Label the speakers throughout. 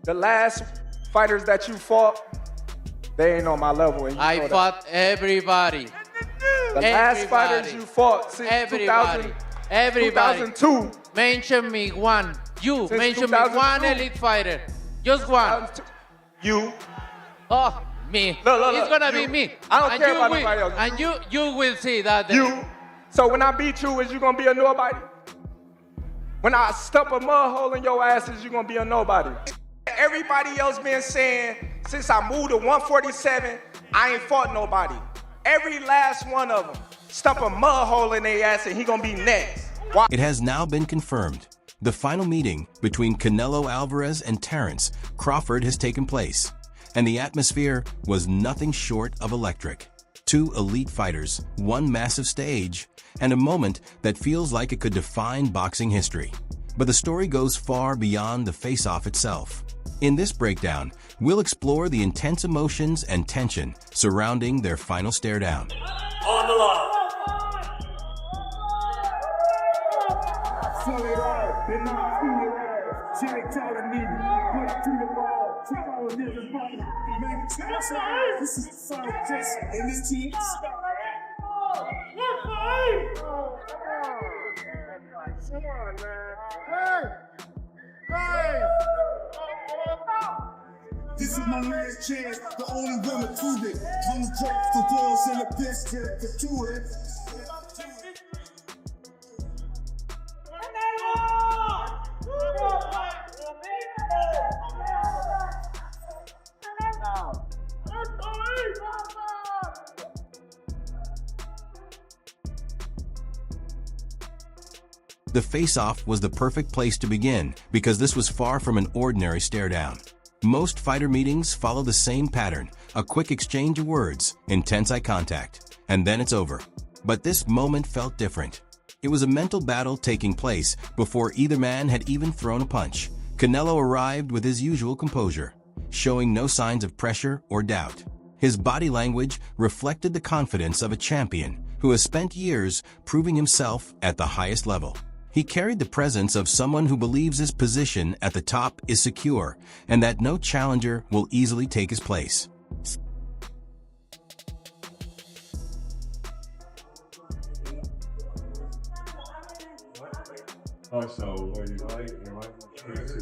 Speaker 1: The last fighters that you fought, they ain't on my level. And
Speaker 2: I fought everybody.
Speaker 1: The last fighters you fought since 2002.
Speaker 2: Mention me one. You
Speaker 1: Since
Speaker 2: mention
Speaker 1: 2002.
Speaker 2: me one elite fighter. Just one.
Speaker 1: You.
Speaker 2: Oh, me.
Speaker 1: Look,
Speaker 2: It's gonna
Speaker 1: you.
Speaker 2: be me.
Speaker 1: I don't
Speaker 2: And
Speaker 1: care
Speaker 2: you
Speaker 1: about
Speaker 2: will-
Speaker 1: nobody else.
Speaker 2: And you will see that.
Speaker 1: You. So when I beat you, is you gonna be a nobody? When I stump a mud hole in your ass, is you gonna be a nobody? Everybody else been saying, since I moved to 147, I ain't fought nobody. Every last one of them stump a mud hole in their ass and he gonna be next. Why?
Speaker 3: It has now been confirmed. The final meeting between Canelo Alvarez and Terence Crawford has taken place, and the atmosphere was nothing short of electric. Two elite fighters, one massive stage, and a moment that feels like it could define boxing history. But the story goes far beyond the face-off itself. In this breakdown, we'll explore the intense emotions and tension surrounding their final stare-down.
Speaker 4: On the line.
Speaker 5: This is the final test in this team. This is my last chance, the only one to prove it. I'm the drop the balls and the best to do it.
Speaker 3: The face-off was the perfect place to begin because this was far from an ordinary stare-down. Most fighter meetings follow the same pattern, a quick exchange of words, intense eye contact, and then it's over. But this moment felt different. It was a mental battle taking place before either man had even thrown a punch. Canelo arrived with his usual composure, showing no signs of pressure or doubt. His body language reflected the confidence of a champion who has spent years proving himself at the highest level. He carried the presence of someone who believes his position at the top is secure and that no challenger will easily take his place.
Speaker 6: So what you like,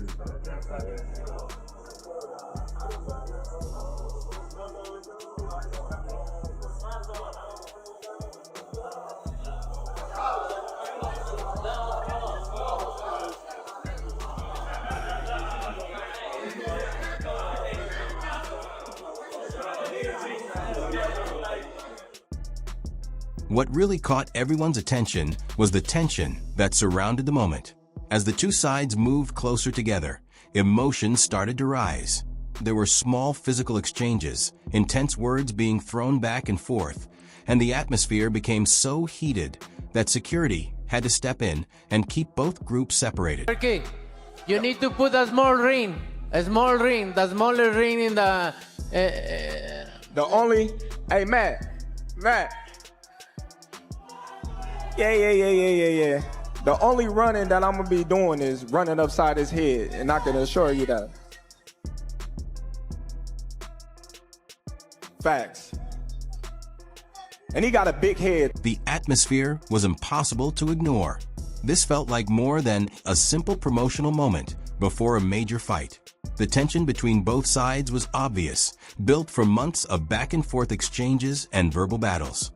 Speaker 3: What really caught everyone's attention was the tension that surrounded the moment. As the two sides moved closer together, emotions started to rise. There were small physical exchanges, intense words being thrown back and forth, and the atmosphere became so heated that security had to step in and keep both groups separated.
Speaker 2: Okay, you need to put a small ring, the smaller ring in the...
Speaker 1: The only, hey Matt. Yeah. The only running that I'm gonna be doing is running upside his head, and I can assure you that. Facts. And he got a big head.
Speaker 3: The atmosphere was impossible to ignore. This felt like more than a simple promotional moment before a major fight. The tension between both sides was obvious, built from months of back-and-forth exchanges and verbal battles.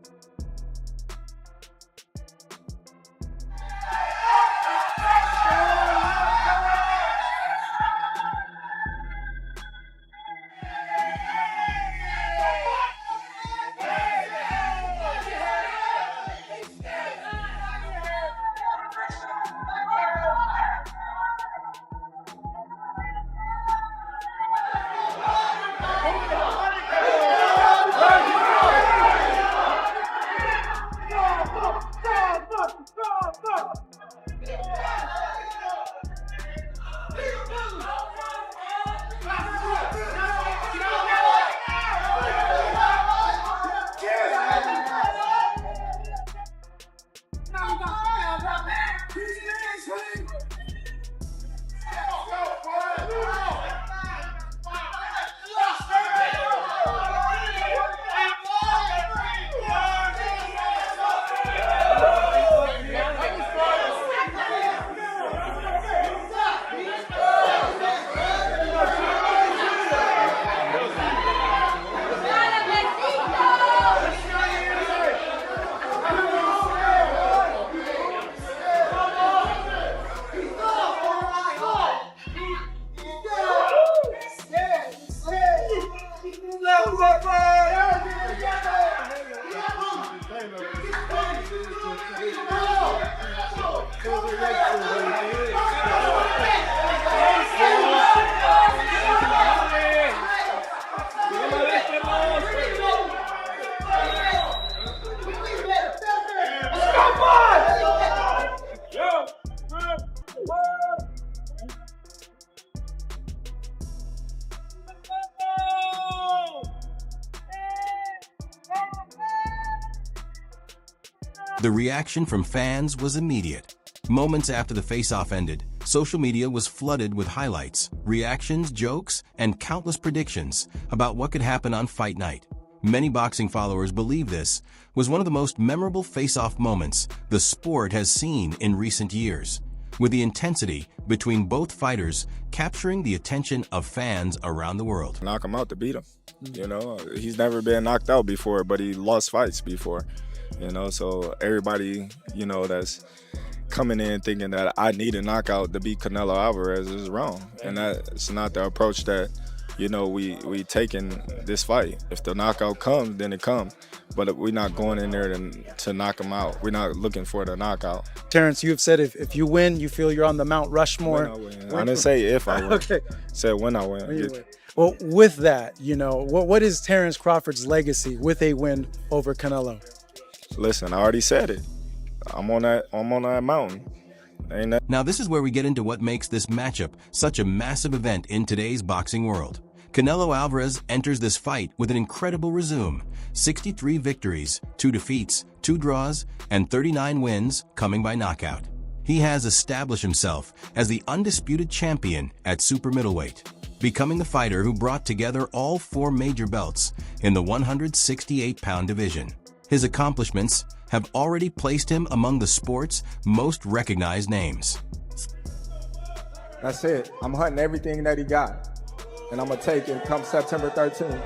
Speaker 3: The reaction from fans was immediate. Moments after the face-off ended, social media was flooded with highlights, reactions, jokes, and countless predictions about what could happen on fight night. Many boxing followers believe this was one of the most memorable face-off moments the sport has seen in recent years, with the intensity between both fighters capturing the attention of fans around the world.
Speaker 4: Knock him out to beat him. You know, he's never been knocked out before, but he lost fights before. You know, so everybody, you know, that's coming in thinking that I need a knockout to beat Canelo Alvarez is wrong. And that's not the approach that, you know, we take in this fight. If the knockout comes, then it comes. But we're not going in there to knock him out. We're not looking for the knockout.
Speaker 7: Terrence, you've said if you win, you feel you're on the Mount Rushmore.
Speaker 4: When I win. I didn't say if I win.
Speaker 7: Okay.
Speaker 4: I said when I win.
Speaker 7: When you win. Well, with that, you know, what is Terence Crawford's legacy with a win over Canelo?
Speaker 4: Listen, I already said it. I'm on that mountain.
Speaker 3: Now this is where we get into what makes this matchup such a massive event in today's boxing world. Canelo Alvarez enters this fight with an incredible resume: 63 victories, 2 defeats, 2 draws, and 39 wins coming by knockout. He has established himself as the undisputed champion at super middleweight, becoming the fighter who brought together all 4 major belts in the 168-pound division. His accomplishments have already placed him among the sport's most recognized names.
Speaker 1: That's it. I'm hunting everything that he got, and I'm going to take it come September 13th.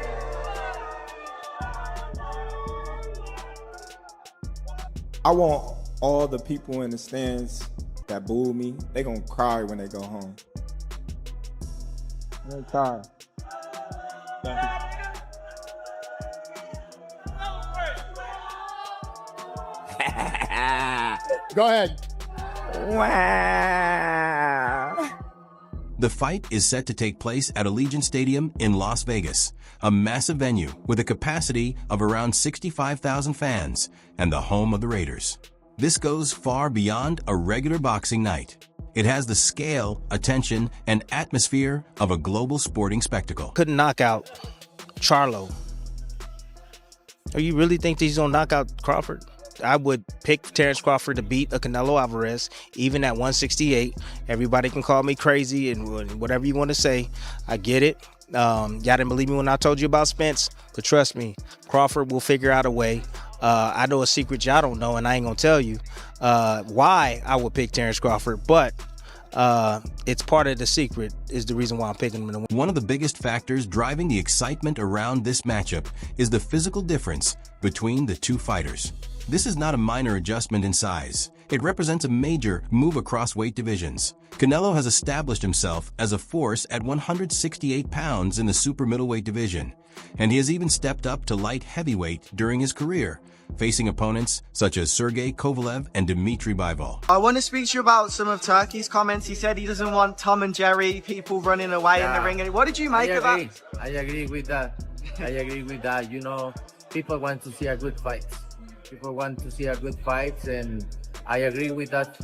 Speaker 1: I want all the people in the stands that booed me, they going to cry when they go home. Anytime.
Speaker 7: Go ahead.
Speaker 1: Wow.
Speaker 3: The fight is set to take place at Allegiant Stadium in Las Vegas, a massive venue with a capacity of around 65,000 fans and the home of the Raiders. This goes far beyond a regular boxing night. It has the scale, attention, and atmosphere of a global sporting spectacle.
Speaker 8: Couldn't knock out Charlo. Oh, you really think that he's gonna knock out Crawford? I would pick Terence Crawford to beat a Canelo Alvarez, even at 168. Everybody can call me crazy and whatever you want to say. I get it. Y'all didn't believe me when I told you about Spence, but trust me, Crawford will figure out a way. I know a secret y'all don't know, and I ain't gonna tell you why I would pick Terence Crawford, but it's part of the secret is the reason why I'm picking him to win.
Speaker 3: One of the biggest factors driving the excitement around this matchup is the physical difference between the two fighters. This is not a minor adjustment in size. It represents a major move across weight divisions. Canelo has established himself as a force at 168 pounds in the super middleweight division, and he has even stepped up to light heavyweight during his career, facing opponents such as Sergey Kovalev and Dmitry Bivol.
Speaker 9: I want to speak to you about some of Turkey's comments. He said he doesn't want Tom and Jerry, people running away in the ring. What did you make of that?
Speaker 2: I agree with that. You know, people want to see a good fight. People want to see a good fight, and I agree with that.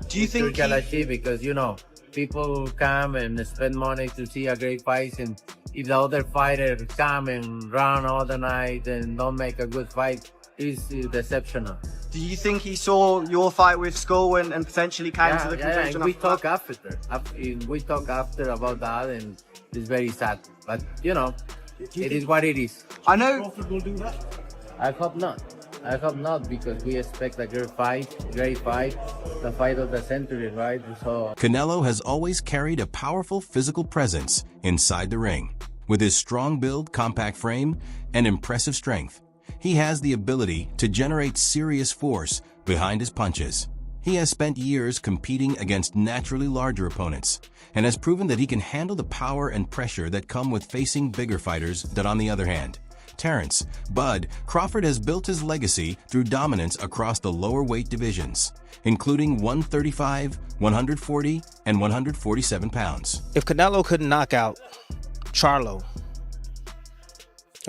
Speaker 9: Do you think
Speaker 2: because, you know, people come and spend money to see a great fight, and if the other fighter come and run all the night and don't make a good fight, it's deceptional.
Speaker 9: Do you think he saw your fight with Skull and potentially came to the conclusion?
Speaker 2: We talk after. We talk after about that, and it's very sad. But, you know, it is what it is.
Speaker 9: I know.
Speaker 2: Crawford will do that. I hope not. I hope not, because we expect a great fight, the fight of the century, right? So
Speaker 3: Canelo has always carried a powerful physical presence inside the ring. With his strong build, compact frame, and impressive strength, he has the ability to generate serious force behind his punches. He has spent years competing against naturally larger opponents and has proven that he can handle the power and pressure that come with facing bigger fighters that, on the other hand, Terence "Bud" Crawford has built his legacy through dominance across the lower weight divisions, including 135, 140, and 147 pounds.
Speaker 8: If Canelo couldn't knock out Charlo,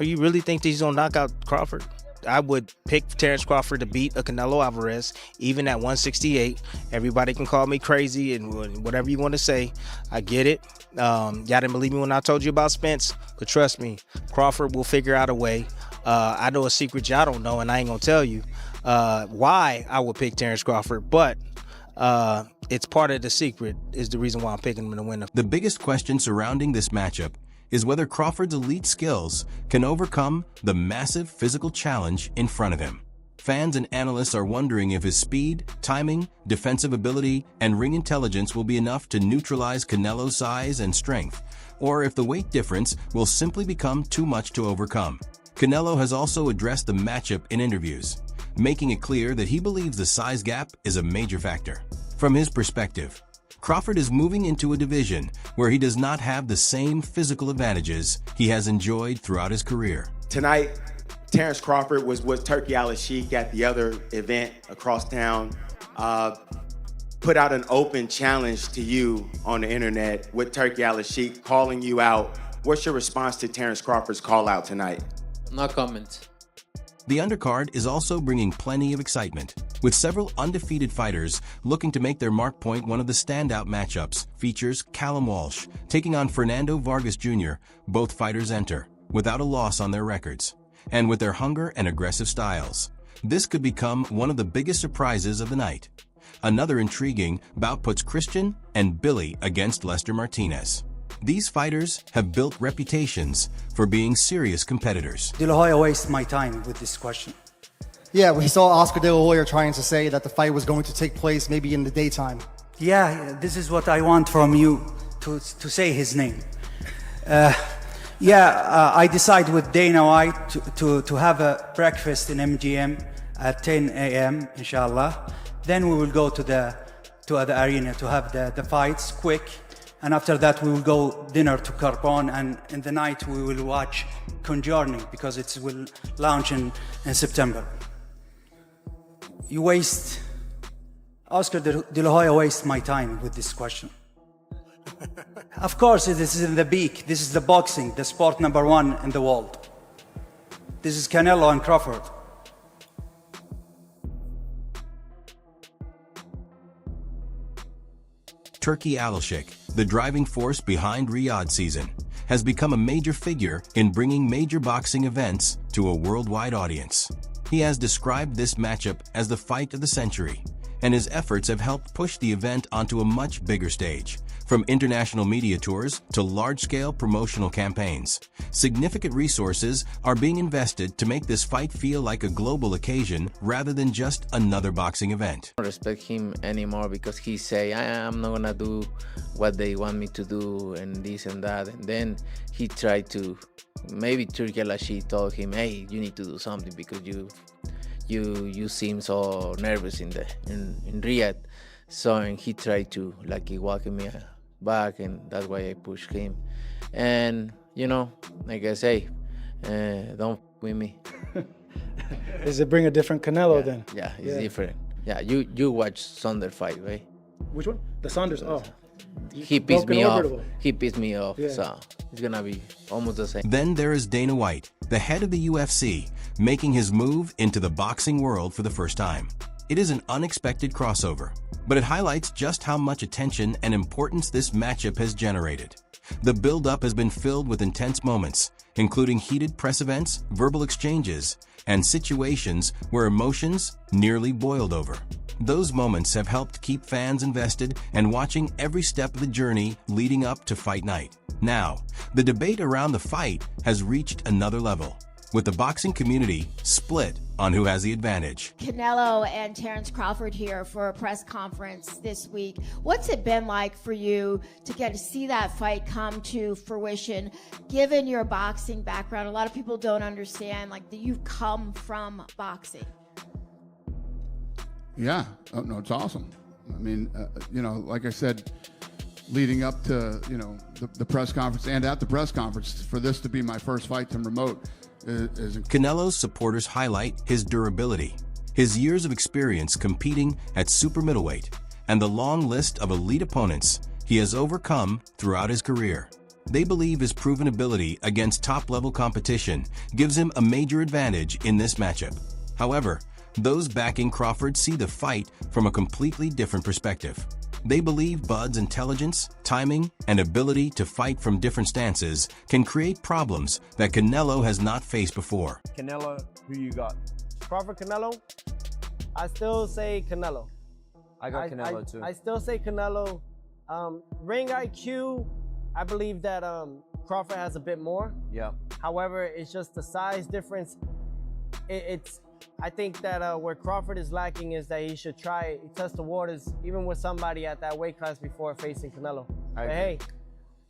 Speaker 8: oh, you really think that he's gonna knock out Crawford? I would pick Terence Crawford to beat a Canelo Alvarez, even at 168. Everybody can call me crazy and whatever you want to say. I get it. Y'all didn't believe me when I told you about Spence, but trust me, Crawford will figure out a way. I know a secret y'all don't know, and I ain't gonna tell you why I would pick Terence Crawford, but it's part of the secret is the reason why I'm picking him to win.
Speaker 3: The biggest question surrounding this matchup is whether Crawford's elite skills can overcome the massive physical challenge in front of him. Fans and analysts are wondering if his speed, timing, defensive ability, and ring intelligence will be enough to neutralize Canelo's size and strength, or if the weight difference will simply become too much to overcome. Canelo has also addressed the matchup in interviews, making it clear that he believes the size gap is a major factor. From his perspective, Crawford is moving into a division where he does not have the same physical advantages he has enjoyed throughout his career.
Speaker 10: Tonight, Terence Crawford was with Turkey Al-Sheikh at the other event across town, put out an open challenge to you on the internet with Turkey Al-Sheikh calling you out. What's your response to Terence Crawford's call out tonight?
Speaker 2: No comment.
Speaker 3: The undercard is also bringing plenty of excitement, with several undefeated fighters looking to make their mark point. One of the standout matchups features Callum Walsh taking on Fernando Vargas Jr. Both fighters enter without a loss on their records, and with their hunger and aggressive styles, this could become one of the biggest surprises of the night. Another intriguing bout puts Christian and Billy against Lester Martinez. These fighters have built reputations for being serious competitors.
Speaker 11: De La Hoya wasted my time with this question.
Speaker 12: Yeah, we saw Oscar De La Hoya trying to say that the fight was going to take place maybe in the daytime.
Speaker 11: Yeah, this is what I want from you, to say his name. I decide with Dana White to have a breakfast in MGM at 10 a.m. inshallah. Then we will go to the arena to have the fights quick. And after that, we will go dinner to Carbon, and in the night we will watch Conjuring because it will launch in September. Oscar De La Hoya wastes my time with this question. Of course, this is in the peak. This is the boxing, the sport #1 in the world. This is Canelo and Crawford.
Speaker 3: Turkey Al-Sheikh, the driving force behind Riyadh season, has become a major figure in bringing major boxing events to a worldwide audience. He has described this matchup as the fight of the century, and his efforts have helped push the event onto a much bigger stage. From international media tours to large-scale promotional campaigns, significant resources are being invested to make this fight feel like a global occasion rather than just another boxing event.
Speaker 2: I don't respect him anymore because he say, I'm not gonna do what they want me to do and this and that. And then he tried to, maybe Turkey Al-Sheikh told him, hey, you need to do something because you seem so nervous in Riyadh. So and he tried to walk me back, and that's why I pushed him. And like I say, don't with me.
Speaker 7: Does it bring a different Canelo then?
Speaker 2: Yeah, it's different. Yeah, you watch Saunders fight, right?
Speaker 7: Which one? The Saunders. Oh.
Speaker 2: He pissed me off. He pissed me off. Yeah. So it's gonna be almost the same.
Speaker 3: Then there is Dana White, the head of the UFC, making his move into the boxing world for the first time. It is an unexpected crossover, but it highlights just how much attention and importance this matchup has generated. The build-up has been filled with intense moments, including heated press events, verbal exchanges, and situations where emotions nearly boiled over. Those moments have helped keep fans invested and watching every step of the journey leading up to fight night. Now, the debate around the fight has reached another level, with the boxing community split on who has the advantage.
Speaker 13: Canelo and Terence Crawford here for a press conference this week. What's it been like for you to get to see that fight come to fruition, given your boxing background? A lot of people don't understand that you've come from boxing.
Speaker 14: Yeah, no, it's awesome. I mean, like I said, leading up to, the press conference and at the press conference, for this to be my first fight to remote is
Speaker 3: Canelo's supporters highlight his durability, his years of experience competing at super middleweight, and the long list of elite opponents he has overcome throughout his career. They believe his proven ability against top-level competition gives him a major advantage in this matchup. However, those backing Crawford see the fight from a completely different perspective. They believe Bud's intelligence, timing, and ability to fight from different stances can create problems that Canelo has not faced before.
Speaker 15: Canelo, who you got? Crawford, Canelo? I still say Canelo.
Speaker 16: I got Canelo too.
Speaker 15: I still say Canelo. Ring IQ, I believe that Crawford has a bit more.
Speaker 16: Yeah.
Speaker 15: However, it's just the size difference. I think that where Crawford is lacking is that he should test the waters even with somebody at that weight class before facing Canelo. But hey,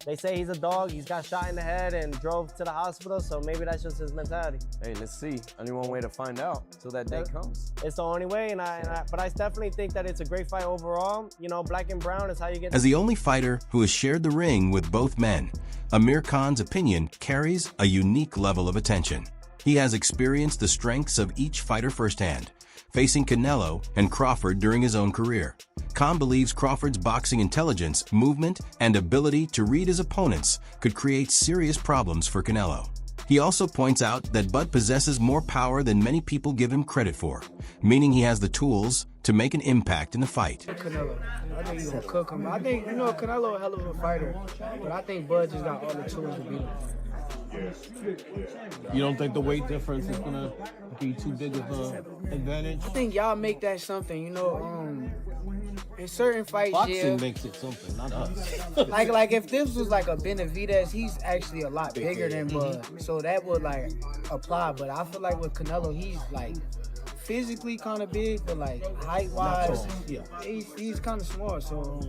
Speaker 15: they say he's a dog. He's got shot in the head and drove to the hospital, so maybe that's just his mentality.
Speaker 16: Hey, let's see. Only one way to find out till that day comes.
Speaker 15: It's the only way, but I definitely think that it's a great fight overall. You know, black and brown is how you get.
Speaker 3: As the only fighter who has shared the ring with both men, Amir Khan's opinion carries a unique level of attention. He has experienced the strengths of each fighter firsthand, facing Canelo and Crawford during his own career. Khan believes Crawford's boxing intelligence, movement, and ability to read his opponents could create serious problems for Canelo. He also points out that Bud possesses more power than many people give him credit for, meaning he has the tools to make an impact in the fight.
Speaker 17: Canelo. I think he's gonna cook him. I think, Canelo a hell of a fighter, but I think Bud just got all the tools to beat him.
Speaker 18: You don't think the weight difference is gonna be too big of an advantage?
Speaker 17: I think y'all make that something, in certain fights,
Speaker 18: Boxing makes it something, not us.
Speaker 17: like if this was like a Benavidez, he's actually a lot bigger than Bud, so that would like apply. But I feel like with Canelo, he's like physically kind of big, but like height-wise, he's kind of small. So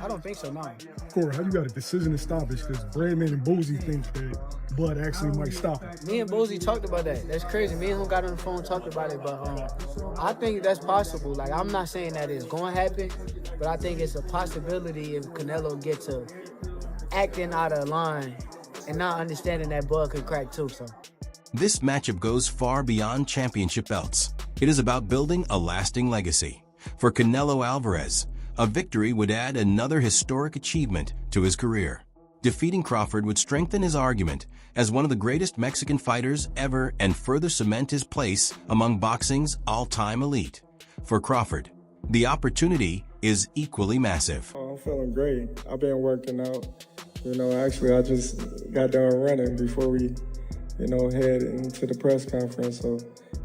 Speaker 17: I don't think so now.
Speaker 19: Corey, how you got a decision to stoppage? Because Bradman and Boozy think that Bud actually might stop him.
Speaker 17: Me and Boozy talked about that. That's crazy. Me and him got on the phone, talked about it, but I think that's possible. Like, I'm not saying that it's going to happen, but I think it's a possibility if Canelo gets to acting out of line and not understanding that Bud could crack too. So
Speaker 3: this matchup goes far beyond championship belts. It is about building a lasting legacy. For Canelo Alvarez, a victory would add another historic achievement to his career. Defeating Crawford would strengthen his argument as one of the greatest Mexican fighters ever and further cement his place among boxing's all-time elite. For Crawford, the opportunity is equally massive.
Speaker 4: I'm feeling great. I've been working out. Actually, I just got done running before we, head into the press conference. So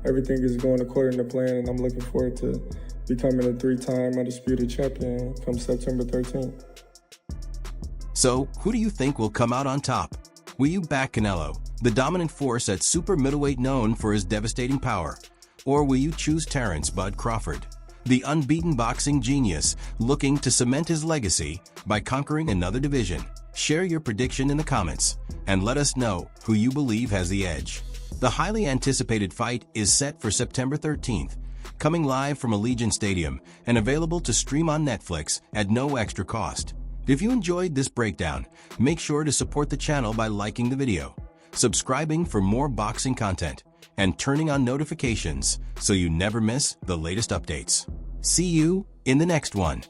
Speaker 4: everything is going according to plan, and I'm looking forward to becoming a 3-time undisputed champion come September 13th.
Speaker 3: So, who do you think will come out on top? Will you back Canelo, the dominant force at super middleweight known for his devastating power? Or will you choose Terence "Bud" Crawford, the unbeaten boxing genius looking to cement his legacy by conquering another division? Share your prediction in the comments and let us know who you believe has the edge. The highly anticipated fight is set for September 13th, coming live from Allegiant Stadium and available to stream on Netflix at no extra cost. If you enjoyed this breakdown, make sure to support the channel by liking the video, subscribing for more boxing content, and turning on notifications so you never miss the latest updates. See you in the next one.